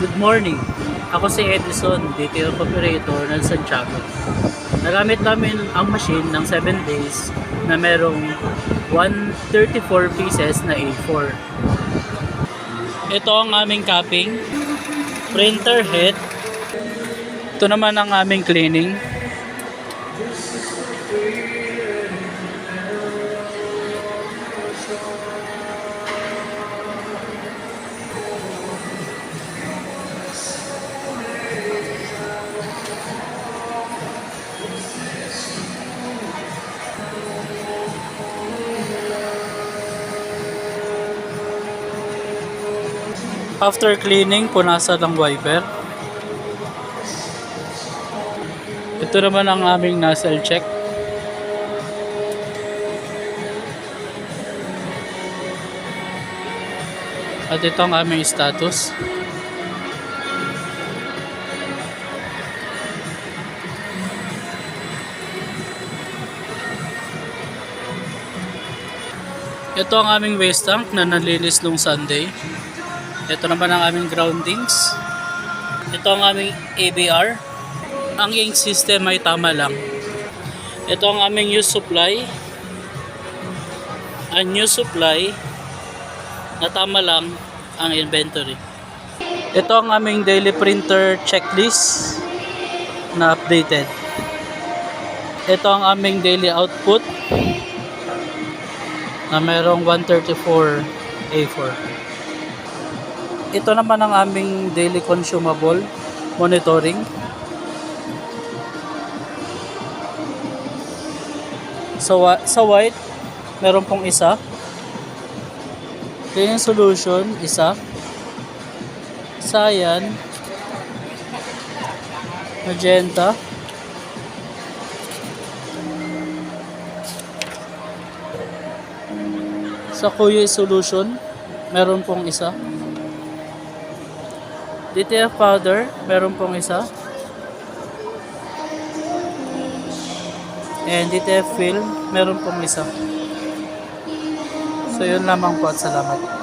Good morning. Ako si Edison, detail operator ng Santiago. Nagamit namin ang machine ng 7 days na merong 134 pieces na A4. Ito ang aming capping, printer head. Ito naman ang aming cleaning. After cleaning, punasan ng wiper. Ito naman ang aming nozzle check. At ito ang aming status. Ito ang aming waste tank na nalinis nung Sunday. Ito naman ang aming groundings. Ito ang aming ABR. Ang ink system ay tama lang. Ito ang aming use supply. Ang new supply na tama lang ang inventory. Ito ang aming daily printer checklist na updated. Ito ang aming daily output na mayroong 134 A4. Ito naman ang aming daily consumable monitoring. Sa white, meron pong isa. Cleaning solution, isa. Cyan, magenta. Sa Kuya solution, meron pong isa. DTF powder, meron pong isa. And DTF film, meron pong isa. So yun lamang po at salamat.